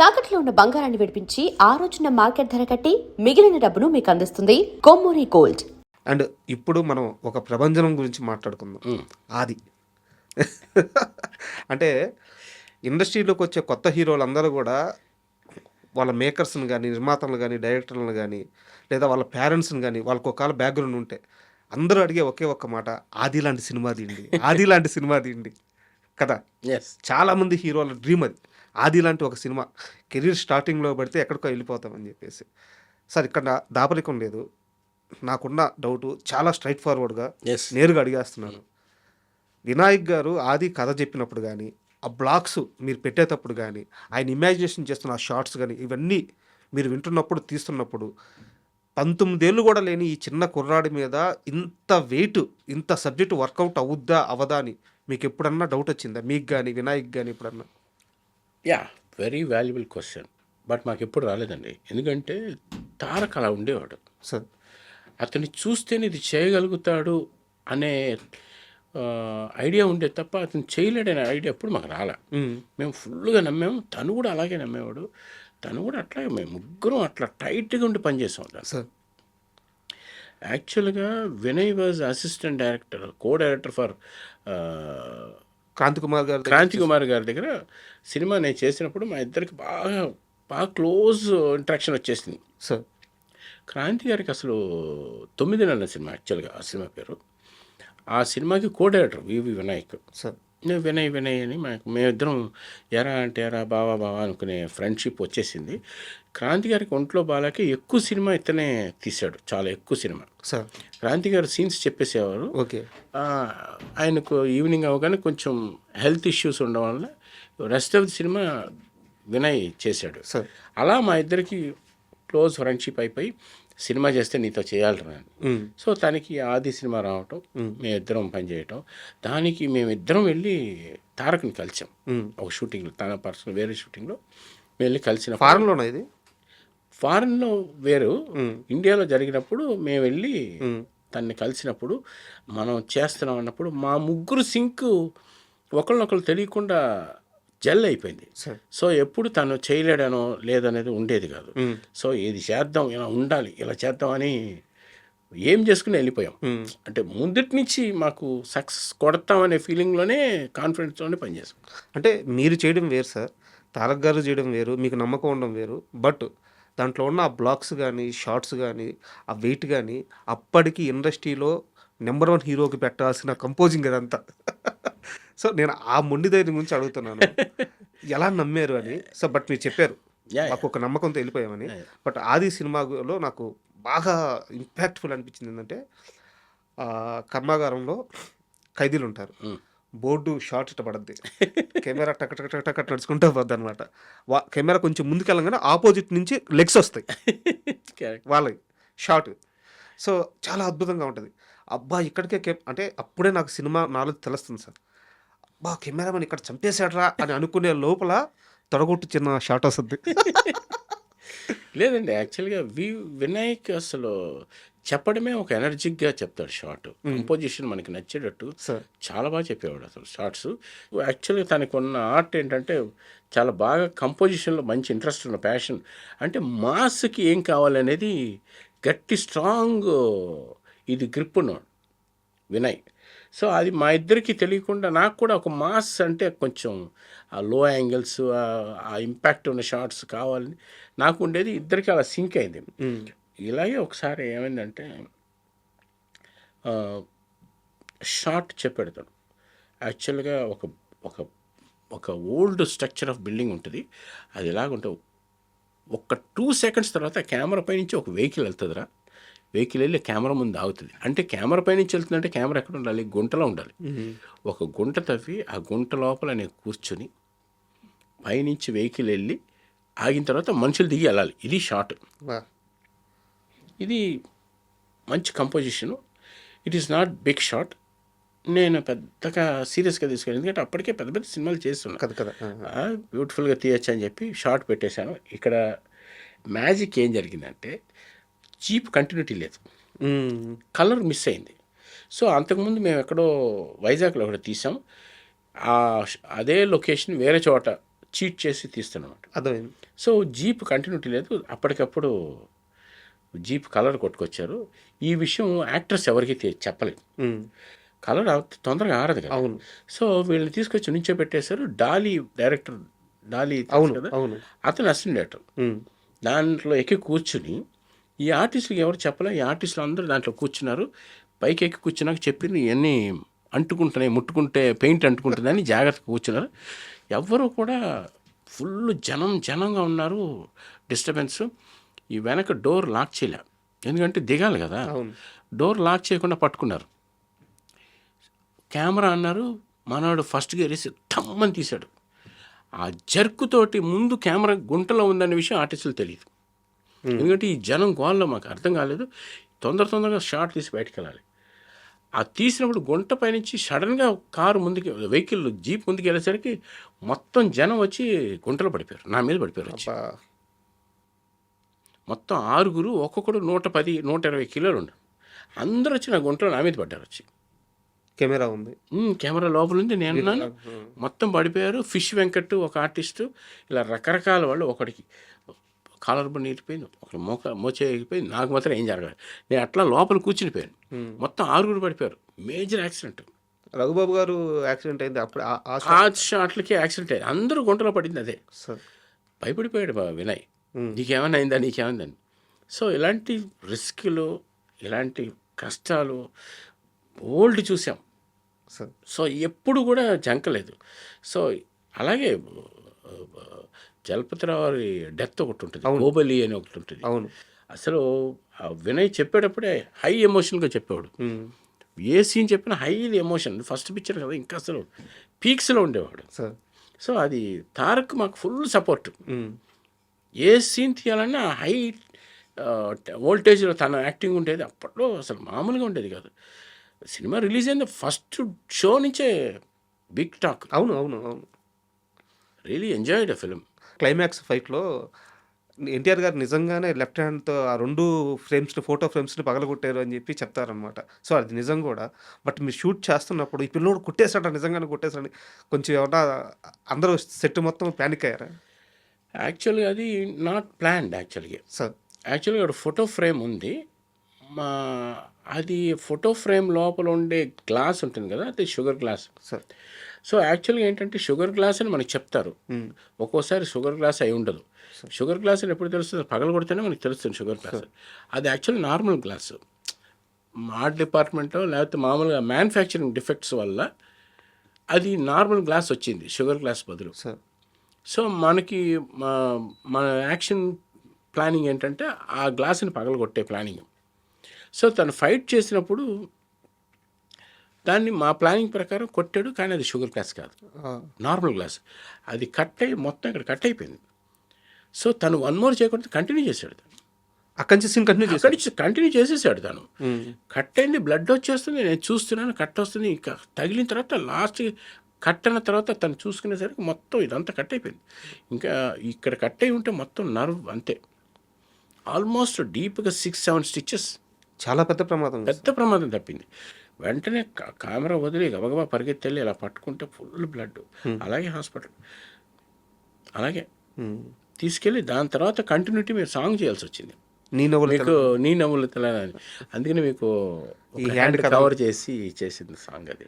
తాకట్లో ఉన్న బంగారాన్ని విడిపించి ఆ రోజున మార్కెట్ ధర కట్టి మిగిలిన డబ్బును మీకు అందిస్తుంది కొమ్మూరి గోల్డ్. అండ్ ఇప్పుడు మనం ఒక ప్రభంజనం గురించి మాట్లాడుకుందాం. ఆది అంటే ఇండస్ట్రీలోకి వచ్చే కొత్త హీరోలు అందరూ కూడా వాళ్ళ మేకర్స్ని కానీ, నిర్మాతలను కానీ, డైరెక్టర్లను కానీ, లేదా వాళ్ళ పేరెంట్స్ని కానీ, వాళ్ళకి ఒకవేళ బ్యాక్గ్రౌండ్ ఉంటే అందరూ అడిగే ఒకే ఒక్క మాట, ఆది లాంటి సినిమా తీయండి, ఆది లాంటి సినిమా తీయండి కదా. చాలామంది హీరోల డ్రీమ్ అది. ఆది లాంటి ఒక సినిమా కెరీర్ స్టార్టింగ్లో పడితే ఎక్కడికో వెళ్ళిపోతామని చెప్పేసి. సార్ ఇక్కడ దాపరికం లేదు, నాకున్న డౌటు చాలా స్ట్రైట్ ఫార్వర్డ్గా నేరుగా అడిగేస్తున్నాను. వినాయక్ గారు ఆది కథ చెప్పినప్పుడు కానీ, ఆ బ్లాక్స్ మీరు పెట్టేటప్పుడు కానీ, ఆయన ఇమాజినేషన్ చేస్తున్న ఆ షార్ట్స్ కానీ, ఇవన్నీ మీరు వింటున్నప్పుడు, తీస్తున్నప్పుడు 19 ఏళ్ళు కూడా లేని ఈ చిన్న కుర్రాడి మీద ఇంత వెయిట్, ఇంత సబ్జెక్టు వర్కౌట్ అవుద్దా అవదా అని మీకు ఎప్పుడన్నా డౌట్ వచ్చిందా? మీకు కానీ, వినాయక్ కానీ ఎప్పుడన్నా? Very valuable question. బట్ మాకు ఎప్పుడు రాలేదండి. ఎందుకంటే తారక్ అలా ఉండేవాడు సార్. అతన్ని చూస్తేనే ఇది చేయగలుగుతాడు అనే ఐడియా ఉండే తప్ప అతను చేయలేడనే ఐడియా ఎప్పుడు మాకు రాలే. మేము ఫుల్గా నమ్మాము, తను కూడా అలాగే నమ్మేవాడు. తను కూడా అట్లాగే, మేము ముగ్గురం అట్లా టైట్గా ఉండి పనిచేసాం సార్. యాక్చువల్గా Vinay was assistant director, co director for Kranthi Kumar గారి దగ్గర సినిమా నేను చేసినప్పుడు మా ఇద్దరికి బాగా క్లోజ్ ఇంట్రాక్షన్ వచ్చేసింది సార్. క్రాంతి గారికి అసలు 9 నెలల సినిమా యాక్చువల్గా ఆ సినిమా పేరు. ఆ సినిమాకి కో డైరెక్టర్ వివి వినాయక్ సార్. నేను వినయ్ అని మేమిద్దరం ఎరా అంటే ఎరా బావా అనుకునే ఫ్రెండ్షిప్ వచ్చేసింది. క్రాంతి గారికి ఒంట్లో బాలాకి ఎక్కువ సినిమా ఇతనే తీశాడు, చాలా ఎక్కువ cinema sir. Kranthi garu scenes చెప్పేసేవారు. ఓకే. ఆయనకు ఈవినింగ్ అవగానే కొంచెం హెల్త్ ఇష్యూస్ ఉండడం వల్ల rest of the cinema Vinay చేశాడు సార్. అలా మా ఇద్దరికి క్లోజ్ ఫ్రెండ్షిప్ అయిపోయి సినిమా చేస్తే నీతో చేయాలరా అని. సో తనకి ఆది సినిమా రావటం, మేమిద్దరం పనిచేయటం, దానికి మేమిద్దరం వెళ్ళి తారక్ని కలిసాం ఒక షూటింగ్లో, తన పర్సనల్ వేరే షూటింగ్లో వెళ్ళి కలిసిన. ఫారెన్లోనా ఇది? ఫారెన్లో వేరు, ఇండియాలో జరిగినప్పుడు మేము వెళ్ళి తన్ని కలిసినప్పుడు మనం చేస్తున్నాం అన్నప్పుడు మా ముగ్గురు సింక్ ఒకళ్ళనొకళ్ళు తెలియకుండా జెల్ అయిపోయింది. సో ఎప్పుడు తను చేయలేడనో లేదనేది ఉండేది కాదు. సో ఇది చేద్దాం, ఇలా ఉండాలి, ఇలా చేద్దామని ఏం చేసుకుని వెళ్ళిపోయాం. అంటే ముందటి నుంచి మాకు సక్సెస్ కొడతామనే ఫీలింగ్లోనే, కాన్ఫిడెన్స్లోనే పనిచేసాం. అంటే మీరు చేయడం వేరు సార్, తారక్ గారు చేయడం వేరు, మీకు నమ్మకం ఉండడం వేరు. బట్ దాంట్లో ఉన్న ఆ బ్లాక్స్ కానీ, షార్ట్స్ కానీ, ఆ వెయిట్ కానీ అప్పటికి ఇండస్ట్రీలో నెంబర్ 1 హీరోకి పెట్టాల్సిన కంపోజింగ్ అదంతా. సో నేను ఆ మొండి ధైర్యం గురించి అడుగుతున్నాను, ఎలా నమ్మారు అని. సో బట్ మీరు చెప్పారు మాకు ఒక నమ్మకంతో వెళ్ళిపోయామని. బట్ ఆది సినిమాలో నాకు బాగా ఇంపాక్ట్ఫుల్ అనిపించింది ఏంటంటే, కర్మాగారంలో ఖైదీలు ఉంటారు, బోర్డు షార్ట్ ఇట్ట పడద్ది, కెమెరా టక్ టక్ టక్ టక్ నడుచుకుంటూ పోద్ది అనమాట. కెమెరా కొంచెం ముందుకెళ్ళగానే ఆపోజిట్ నుంచి లెగ్స్ వస్తాయి వాళ్ళకి షార్ట్. సో చాలా అద్భుతంగా ఉంటుంది. అబ్బా ఇక్కడికే అంటే అప్పుడే నాకు సినిమా నాలెడ్జ్ తెలుస్తుంది సార్. అబ్బా కెమెరామెన్ ఇక్కడ చంపేశాడరా అని అనుకునే లోపల తొడగొట్టు చిన్న షార్ట్ వస్తుంది. లేదండి, యాక్చువల్గా వినాయక్ అసలు చెప్పడమే ఒక ఎనర్జిక్గా చెప్తాడు. షార్ట్ కంపోజిషన్ మనకి నచ్చేటట్టు చాలా బాగా చెప్పేవాడు అసలు షార్ట్స్. యాక్చువల్గా తనకు ఉన్న ఆర్ట్ ఏంటంటే చాలా బాగా కంపోజిషన్లో మంచి ఇంట్రెస్ట్ ఉన్న ప్యాషన్. అంటే మాస్కి ఏం కావాలనేది గట్టి స్ట్రాంగ్ ఇది గ్రిప్ ఉన్నాడు వినయ్. సో అది మా ఇద్దరికి తెలియకుండా నాకు కూడా ఒక మాస్ అంటే కొంచెం ఆ లో యాంగిల్స్, ఆ ఇంపాక్ట్ ఉన్న షార్ట్స్ కావాలని నాకు ఉండేది. ఇద్దరికి అలా సింక్ అయింది. ఇలాగే ఒకసారి ఏమైందంటే షార్ట్ చెప్పెడతాడు. యాక్చువల్గా ఒక ఓల్డ్ స్ట్రక్చర్ ఆఫ్ బిల్డింగ్ ఉంటుంది, అది ఎలాగుంటే ఒక 2 seconds తర్వాత కెమెరా పై నుంచి ఒక వెహికల్ వెళ్తుందిరా, వెహికల్ వెళ్ళి కెమెరా ముందు ఆగుతుంది. అంటే కెమెరా పై నుంచి వెళ్తుందంటే కెమెరా ఎక్కడ ఉండాలి? గుంటలో ఉండాలి. ఒక గుంట తవ్వి ఆ గుంట లోపల నేను కూర్చొని పైనుంచి వెహికల్ వెళ్ళి ఆగిన తర్వాత మనుషులు దిగి వెళ్ళాలి. ఇది షార్ట్. ఇది మంచి composition. It is not big short. నేను పెద్దగా సీరియస్గా తీసుకెళ్ళి, ఎందుకంటే అప్పటికే పెద్ద పెద్ద సినిమాలు చేస్తున్నాను కదా, బ్యూటిఫుల్గా తీయచ్చు అని చెప్పి షార్ట్ పెట్టేశాను. ఇక్కడ మ్యాజిక్ ఏం జరిగిందంటే చీప్ కంటిన్యూటీ లేదు, కలర్ మిస్ అయింది. సో అంతకుముందు మేము ఎక్కడో వైజాగ్లో ఒకటి తీసాం, అదే లొకేషన్ వేరే చోట చీట్ చేసి తీస్తానమాట. అర్థమైంది. సో జీప్ కంటిన్యూటీ లేదు. అప్పటికప్పుడు జీప్ కలర్ కొట్టుకొచ్చారు. ఈ విషయం యాక్టర్స్ ఎవరికి చెప్పలేదు. ఉమ్. కలర్ తొందరగా ఆరదు కదా. అవును సో వీళ్ళని తీసుకొచ్చి నుంచోబెట్టేశారు. డాలీ డైరెక్టర్, డాలీ తెలుసు అవును కదా, అవును. అతను అసిస్టెంట్ డైరెక్టర్. ఉమ్. దాంట్లో ఎక్కి కూర్చుని ఈ ఆర్టిస్టులకి ఎవరు చెప్పలే. ఈ ఆర్టిస్టులు అందరూ దాంట్లో కూర్చున్నారు. పైకి ఎక్కి కూర్చున్నాక చెప్పింది ఇవన్నీ అంటుకుంటున్నాయి, ముట్టుకుంటే పెయింట్ అంటుకుంటుందని జాగ్రత్తగా కూర్చున్నారు. ఎవ్వరూ కూడా ఫుల్ జనంగా ఉన్నారు. డిస్టర్బెన్స్. ఈ వెనక డోర్ లాక్ చేయలే, ఎందుకంటే దిగాలి కదా. అవును. డోర్ లాక్ చేయకుండా పట్టుకున్నారు. కెమెరా అన్నారు, మనవాడు ఫస్ట్ గేర్ వేసి ఠమ్మని తీశాడు. ఆ జర్కుతోటి ముందు కెమెరా గుంటలో ఉందనే విషయం ఆర్టిస్టులు తెలియదు. ఎందుకంటే ఈ జనం గోల్లో మాకు అర్థం కాలేదు. తొందరగా షార్ట్ తీసి బయటకు వెళ్ళాలి. ఆ తీసినప్పుడు గుంట పైనుంచి సడన్గా కారు ముందుకి, వెహికల్ జీప్ ముందుకు వెళ్ళేసరికి మొత్తం జనం వచ్చి గుంటలో పడిపోయారు, నా మీద పడిపోయారు వచ్చి. అబ్బా. మొత్తం 6 ఒక్కొక్కడు 110-120 కిలోలు ఉండు. అందరూ వచ్చి నా గుంటలో నా మీద పడ్డారు వచ్చి. కెమెరా ఉంది. కెమెరా లోపల ఉంది, నేను ఉన్నాను. మొత్తం పడిపోయారు. ఫిష్ వెంకట్ ఒక ఆర్టిస్టు, ఇలా రకరకాల వాళ్ళు. ఒకడికి కాలర్ బండి ఇరిపోయింది, ఒకటి మోచే ఎగిపోయింది. నాకు మాత్రం ఏం జరగలేదు. నేను అట్లా లోపల కూర్చునిపోయాను. మొత్తం 6 పడిపోయారు. Major accident. రఘుబాబు గారు యాక్సిడెంట్ అయింది అప్పుడు ఆ షాట్లకి యాక్సిడెంట్ అయింది. అందరూ గుంటలో పడింది. అదే సార్. భయపడిపోయాడు వినయ్, నీకేమైనా అయిందని. సో ఇలాంటి రిస్క్లు, ఇలాంటి కష్టాలు ఓల్డ్ చూసాం. సార్. సో ఎప్పుడు కూడా జంకలేదు. సో అలాగే జలపతిరావు వారి డెత్ ఒకటి ఉంటుంది, గోబలి అని ఒకటి ఉంటుంది. అవును. అసలు ఆ వినయ్ చెప్పేటప్పుడే హై ఎమోషన్గా చెప్పేవాడు. ఏ సీన్ చెప్పినా హైలీ ఎమోషన్. ఫస్ట్ పిక్చర్ కదా, ఇంకా అసలు పీక్స్లో ఉండేవాడు. సార్. సో అది తారక్ మాకు ఫుల్ సపోర్ట్. ఏ సీన్ తీయాలన్నా హై వోల్టేజ్లో తన యాక్టింగ్ ఉండేది. అప్పట్లో అసలు మామూలుగా ఉండేది కాదు. సినిమా రిలీజ్ అయింది ఫస్ట్ షో నుంచే బిగ్ టాక్. అవును. Really enjoyed a film. Climax ఫైట్లో ఎన్టీఆర్ గారు నిజంగానే లెఫ్ట్ హ్యాండ్తో ఆ 2 ఫ్రేమ్స్ని, ఫోటో ఫ్రేమ్స్ని పగలగొట్టారు అని చెప్పి చెప్తారనమాట. సో అది నిజం కూడా. బట్ మీరు షూట్ చేస్తున్నప్పుడు ఈ పిల్లోడు కొట్టేశాడ, నిజంగానే కొట్టేశాడని కొంచెం ఏమన్నా అందరూ సెట్ మొత్తం ప్యానిక్ అయ్యారా? యాక్చువల్గా అది నాట్ ప్లాన్డ్. యాక్చువల్గా ఒక ఫోటో ఫ్రేమ్ ఉంది. అది ఫోటో ఫ్రేమ్ లోపల ఉండే గ్లాస్ ఉంటుంది కదా, అది షుగర్ గ్లాస్. సార్. సో యాక్చువల్గా ఏంటంటే షుగర్ గ్లాస్ అని మనకి చెప్తారు. ఒక్కోసారి షుగర్ గ్లాస్ అయి ఉండదు. షుగర్ గ్లాస్ అని ఎప్పుడు తెలుస్తుంది? పగల కొడితేనే మనకి తెలుస్తుంది షుగర్ గ్లాస్. అది actually normal glass. Art department లేకపోతే మామూలుగా మ్యానుఫ్యాక్చరింగ్ డిఫెక్ట్స్ వల్ల అది నార్మల్ గ్లాస్ వచ్చింది షుగర్ గ్లాస్ బదులు. సో మనకి మన యాక్షన్ ప్లానింగ్ ఏంటంటే ఆ గ్లాస్ని పగలగొట్టే ప్లానింగ్. సో తను ఫైట్ చేసినప్పుడు దాన్ని మా ప్లానింగ్ ప్రకారం కొట్టాడు, కానీ అది షుగర్ గ్లాస్ కాదు, నార్మల్ గ్లాస్. అది మొత్తం ఇక్కడ కట్ అయిపోయింది. సో తను 1 మోర్ చేయకుండా కంటిన్యూ చేశాడు. అక్కడి నుంచి సీన్ కంటిన్యూ చేసేసాడు తను. కట్ అయింది, బ్లడ్ వచ్చేస్తుంది, నేను చూస్తున్నాను, కట్ వస్తుంది. ఇంకా తగిలిన తర్వాత లాస్ట్ కట్ అయిన తర్వాత తను చూసుకునేసరికి మొత్తం ఇదంతా కట్ అయిపోయింది. ఇంకా ఇక్కడ కట్ అయి ఉంటే మొత్తం నర్వ్ అంతే, ఆల్మోస్ట్ డీప్గా 6-7 స్టిచెస్. చాలా పెద్ద ప్రమాదం తప్పింది. వెంటనే కెమెరా వదిలి గబగబా పరిగెత్తి వెళ్ళి ఇలా పట్టుకుంటే ఫుల్ బ్లడ్. అలాగే హాస్పిటల్, అలాగే తీసుకెళ్ళి దాని తర్వాత కంటిన్యూటీ మీరు సాంగ్ చేయాల్సి వచ్చింది. మీకు నీ నవ్వులు తెల. అందుకని మీకు హ్యాండ్ కవర్ చేసి చేసింది సాంగ్ అది.